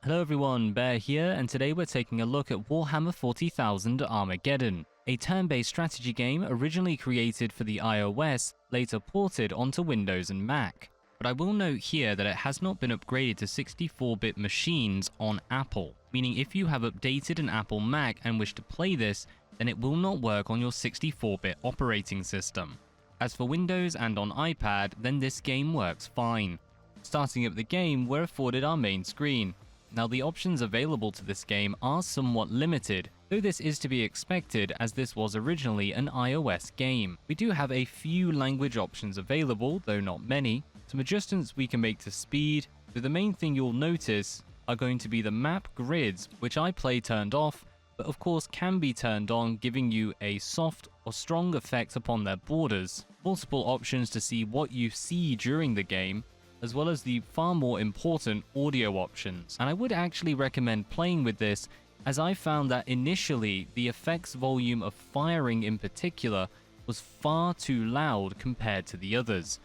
Hello everyone, Bear here, and today we're taking a look at Warhammer 40,000 Armageddon, a turn-based strategy game originally created for the iOS, later ported onto Windows and Mac. But I will note here that it has not been upgraded to 64-bit machines on Apple, meaning if you have updated an Apple Mac and wish to play this, then it will not work on your 64-bit operating system. As for Windows and on iPad, then this game works fine. Starting up the game, we're afforded our main screen. Now the options available to this game are somewhat limited, though this is to be expected as this was originally an iOS game. We do have a few language options available, though not many. Some adjustments we can make to speed, though the main thing you'll notice are going to be the map grids, which I play turned off, but of course can be turned on, giving you a soft or strong effect upon their borders. Multiple options to see what you see during the game, as well as the far more important audio options. And I would actually recommend playing with this, as I found that initially the effects volume of firing in particular was far too loud compared to the others.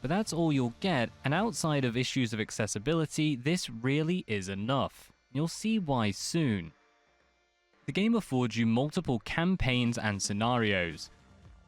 But that's all you'll get, and outside of issues of accessibility, this really is enough. You'll see why soon. The game affords you multiple campaigns and scenarios.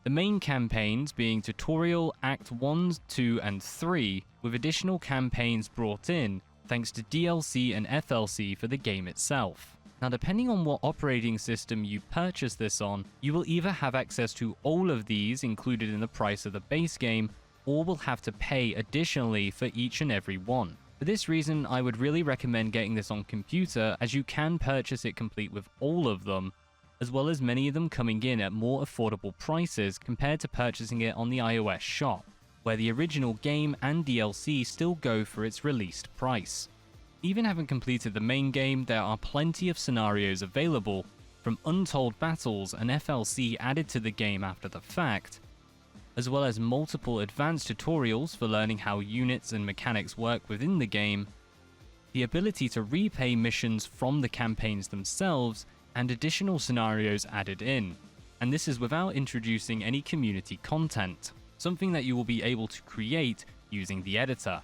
The main campaigns being Tutorial, Act 1, 2 and 3, with additional campaigns brought in thanks to DLC and FLC for the game itself. Now depending on what operating system you purchase this on, you will either have access to all of these included in the price of the base game, or will have to pay additionally for each and every one. For this reason, I would really recommend getting this on computer, as you can purchase it complete with all of them, as well as many of them coming in at more affordable prices compared to purchasing it on the iOS shop, where the original game and DLC still go for its released price. Even having completed the main game, there are plenty of scenarios available, from untold battles and FLC added to the game after the fact, as well as multiple advanced tutorials for learning how units and mechanics work within the game, the ability to replay missions from the campaigns themselves, and additional scenarios added in, and this is without introducing any community content, something that you will be able to create using the editor.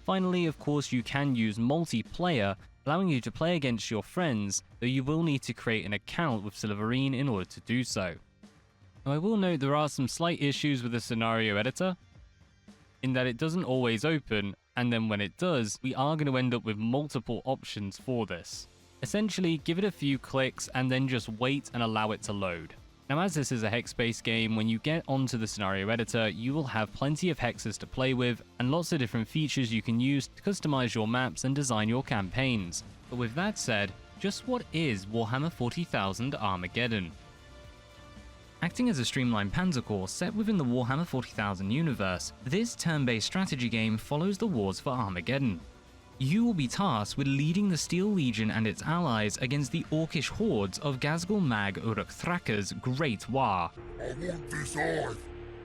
Finally, of course, you can use multiplayer, allowing you to play against your friends, though you will need to create an account with Scenarior in order to do so. Now I will note there are some slight issues with the scenario editor, in that it doesn't always open, and then when it does, we are going to end up with multiple options for this. Essentially, give it a few clicks and then just wait and allow it to load. Now as this is a hex-based game, when you get onto the scenario editor, you will have plenty of hexes to play with and lots of different features you can use to customize your maps and design your campaigns. But with that said, just what is Warhammer 40,000 Armageddon? Acting as a streamlined panzer corps set within the Warhammer 40,000 universe, this turn-based strategy game follows the wars for Armageddon. You will be tasked with leading the Steel Legion and its allies against the orcish hordes of WAAAGH Great WAAAGH. I want this hive!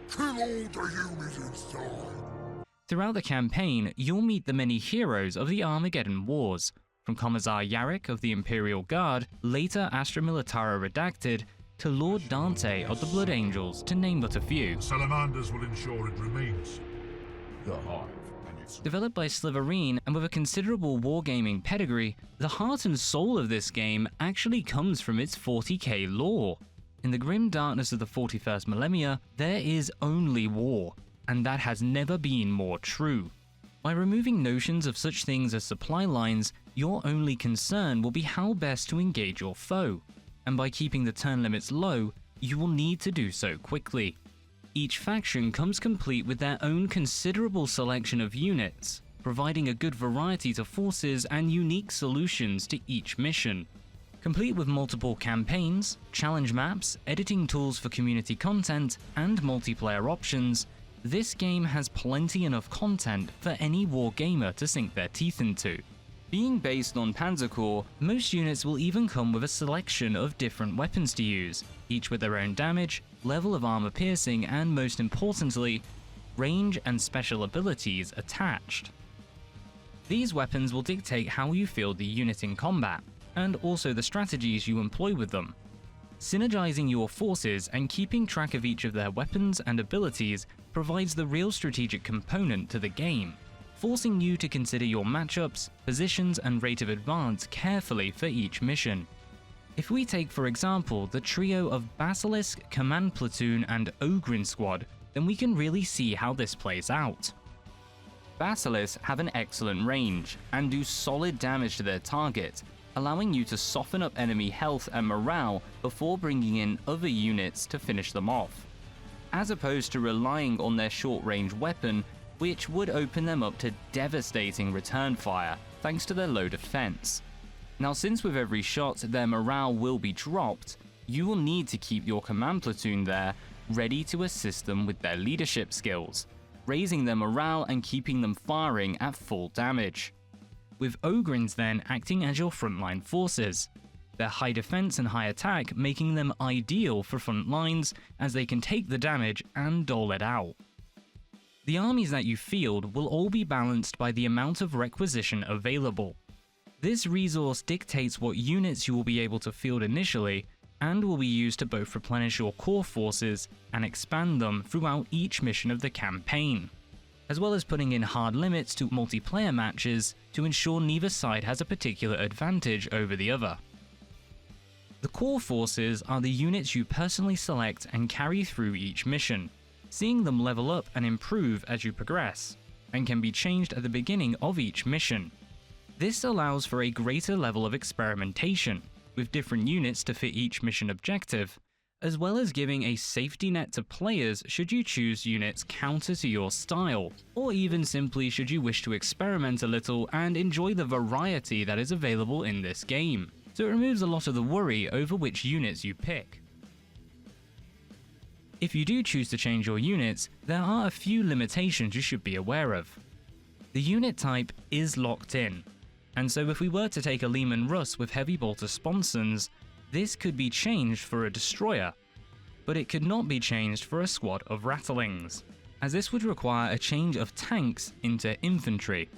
Kill all the humans inside! Throughout the campaign, you'll meet the many heroes of the Armageddon Wars, from Commissar Yarrick of the Imperial Guard, later Astra Militara Redacted, to Lord Dante of the Blood Angels, to name but a few. Salamanders will ensure it remains. The hive. Developed by Scenarior and with a considerable wargaming pedigree, the heart and soul of this game actually comes from its 40k lore. In the grim darkness of the 41st millennia, there is only war, and that has never been more true. By removing notions of such things as supply lines, your only concern will be how best to engage your foe, and by keeping the turn limits low, you will need to do so quickly. Each faction comes complete with their own considerable selection of units, providing a good variety to forces and unique solutions to each mission. Complete with multiple campaigns, challenge maps, editing tools for community content, and multiplayer options, this game has plenty enough content for any wargamer to sink their teeth into. Being based on Panzer Corps, most units will even come with a selection of different weapons to use, each with their own damage, level of armor piercing, and most importantly, range and special abilities attached. These weapons will dictate how you field the unit in combat, and also the strategies you employ with them. Synergizing your forces and keeping track of each of their weapons and abilities provides the real strategic component to the game. forcing you to consider your matchups, positions, and rate of advance carefully for each mission. If we take for example the trio of Basilisk, Command Platoon, and Ogryn Squad, then we can really see how this plays out. Basilisk have an excellent range, and do solid damage to their target, allowing you to soften up enemy health and morale before bringing in other units to finish them off, as opposed to relying on their short-range weapon, which would open them up to devastating return fire thanks to their low defense. Now, since with every shot their morale will be dropped, you will need to keep your command platoon there ready to assist them with their leadership skills, raising their morale and keeping them firing at full damage. With Ogryns then acting as your frontline forces, their high defense and high attack making them ideal for front lines as they can take the damage and dole it out. The armies that you field will all be balanced by the amount of requisition available. This resource dictates what units you will be able to field initially, and will be used to both replenish your core forces and expand them throughout each mission of the campaign, as well as putting in hard limits to multiplayer matches to ensure neither side has a particular advantage over the other. The core forces are the units you personally select and carry through each mission, seeing them level up and improve as you progress, and can be changed at the beginning of each mission. This allows for a greater level of experimentation, with different units to fit each mission objective, as well as giving a safety net to players should you choose units counter to your style, or even simply should you wish to experiment a little and enjoy the variety that is available in this game, so it removes a lot of the worry over which units you pick. If you do choose to change your units, there are a few limitations you should be aware of. The unit type is locked in, and so if we were to take a Leman Russ with heavy bolter sponsons, this could be changed for a destroyer, but it could not be changed for a squad of rattlings, as this would require a change of tanks into infantry.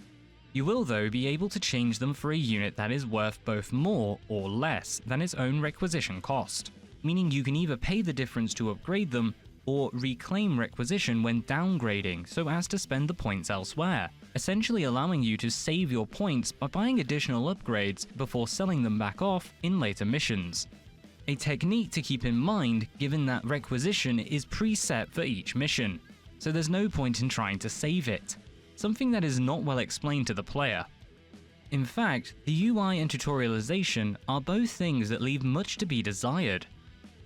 You will though be able to change them for a unit that is worth both more or less than its own requisition cost, meaning you can either pay the difference to upgrade them or reclaim requisition when downgrading so as to spend the points elsewhere, essentially allowing you to save your points by buying additional upgrades before selling them back off in later missions. A technique to keep in mind given that requisition is preset for each mission, so there's no point in trying to save it, something that is not well explained to the player. In fact, the UI and tutorialization are both things that leave much to be desired.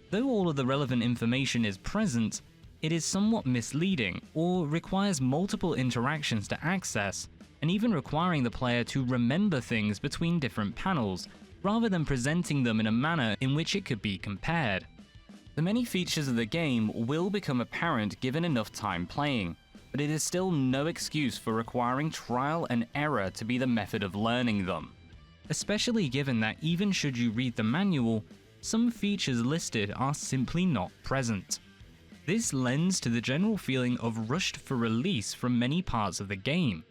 Though all of the relevant information is present, it is somewhat misleading or requires multiple interactions to access, and even requiring the player to remember things between different panels, rather than presenting them in a manner in which it could be compared. The many features of the game will become apparent given enough time playing, but it is still no excuse for requiring trial and error to be the method of learning them, especially given that even should you read the manual, some features listed are simply not present. This lends to the general feeling of rushed for release from many parts of the game,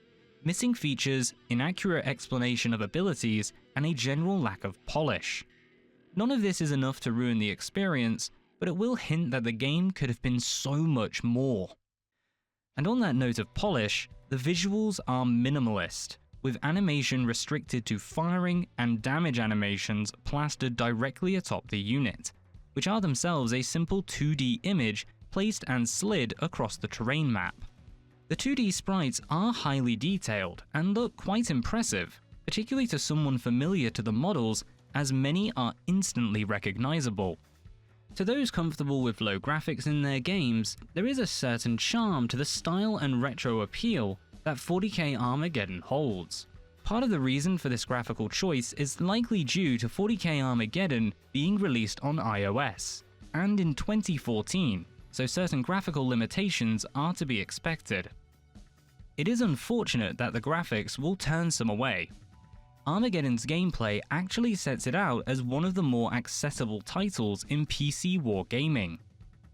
missing features, inaccurate explanation of abilities, and a general lack of polish. None of this is enough to ruin the experience, but it will hint that the game could have been so much more. And on that note of polish, the visuals are minimalist, with animation restricted to firing and damage animations plastered directly atop the unit, which are themselves a simple 2D image placed and slid across the terrain map. The 2D sprites are highly detailed and look quite impressive, particularly to someone familiar to the models, as many are instantly recognizable. To those comfortable with low graphics in their games, there is a certain charm to the style and retro appeal that 40k Armageddon holds. Part of the reason for this graphical choice is likely due to 40k Armageddon being released on iOS, and in 2014, so certain graphical limitations are to be expected. It is unfortunate that the graphics will turn some away. Armageddon's gameplay actually sets it out as one of the more accessible titles in PC wargaming.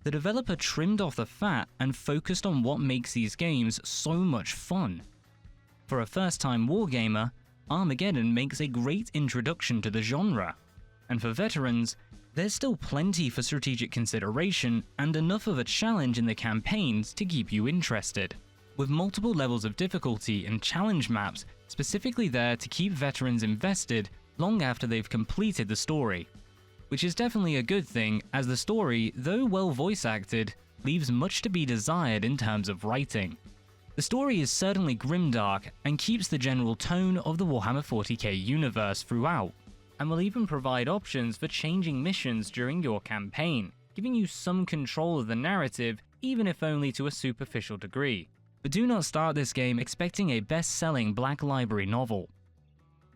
The developer trimmed off the fat and focused on what makes these games so much fun. For a first-time wargamer, Armageddon makes a great introduction to the genre, and for veterans, there's still plenty for strategic consideration and enough of a challenge in the campaigns to keep you interested. with multiple levels of difficulty and challenge maps specifically there to keep veterans invested long after they've completed the story. Which is definitely a good thing, as the story, though well voice acted, leaves much to be desired in terms of writing. The story is certainly grimdark and keeps the general tone of the Warhammer 40k universe throughout, and will even provide options for changing missions during your campaign, giving you some control of the narrative, even if only to a superficial degree. But do not start this game expecting a best-selling Black Library novel.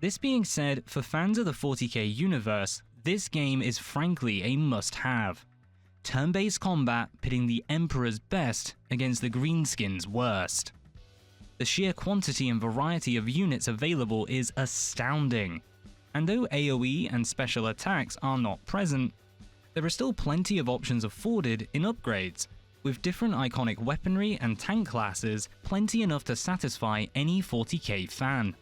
This being said, for fans of the 40k universe, this game is frankly a must-have. Turn-based combat pitting the Emperor's best against the Greenskins' worst. The sheer quantity and variety of units available is astounding, and though AoE and special attacks are not present, there are still plenty of options afforded in upgrades, with different iconic weaponry and tank classes plenty enough to satisfy any 40k fan.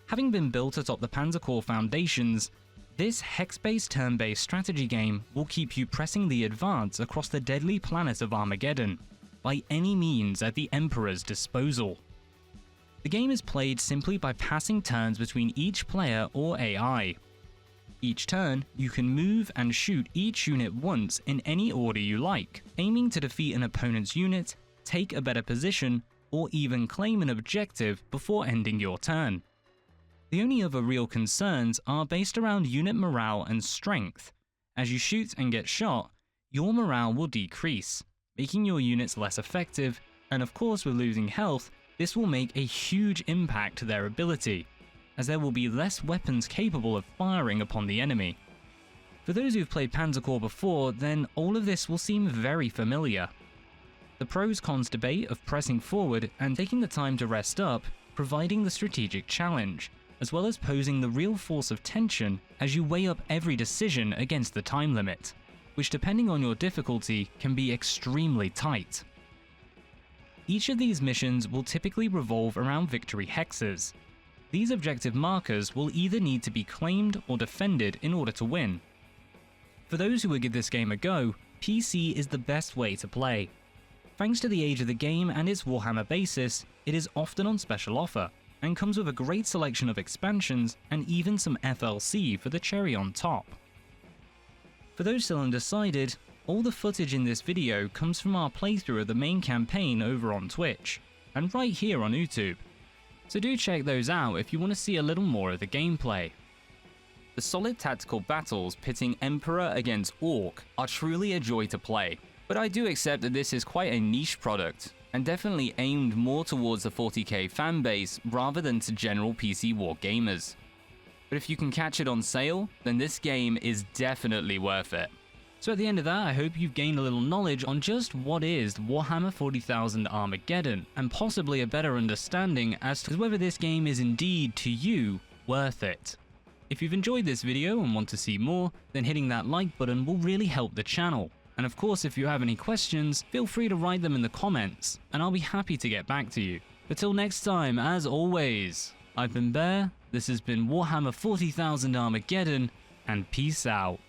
Having been built atop the Panzer Corps foundations, this hex-based turn-based strategy game will keep you pressing the advance across the deadly planet of Armageddon, by any means at the Emperor's disposal. The game is played simply by passing turns between each player or AI. Each turn, you can move and shoot each unit once in any order you like, aiming to defeat an opponent's unit, take a better position, or even claim an objective before ending your turn. The only other real concerns are based around unit morale and strength. As you shoot and get shot, your morale will decrease, making your units less effective, and of course with losing health, this will make a huge impact to their ability, as there will be less weapons capable of firing upon the enemy. For those who've played Panzer Corps before, then all of this will seem very familiar. The pros-cons debate of pressing forward and taking the time to rest up, providing the strategic challenge, as well as posing the real force of tension as you weigh up every decision against the time limit, which depending on your difficulty can be extremely tight. Each of these missions will typically revolve around victory hexes. These objective markers will either need to be claimed or defended in order to win. For those who will give this game a go, PC is the best way to play. Thanks to the age of the game and its Warhammer basis, it is often on special offer, and comes with a great selection of expansions and even some FLC for the cherry on top. For those still undecided, all the footage in this video comes from our playthrough of the main campaign over on Twitch, and right here on YouTube, so do check those out if you want to see a little more of the gameplay. The solid tactical battles pitting Emperor against Orc are truly a joy to play, but I do accept that this is quite a niche product, and definitely aimed more towards the 40k fanbase rather than to general PC war gamers. But if you can catch it on sale, then this game is definitely worth it. So at the end of that, I hope you've gained a little knowledge on just what is Warhammer 40,000 Armageddon, and possibly a better understanding as to whether this game is indeed, to you, worth it. If you've enjoyed this video and want to see more, then hitting that like button will really help the channel. And of course, if you have any questions, feel free to write them in the comments, and I'll be happy to get back to you. But till next time, as always, I've been Bear, this has been Warhammer 40,000 Armageddon, and peace out.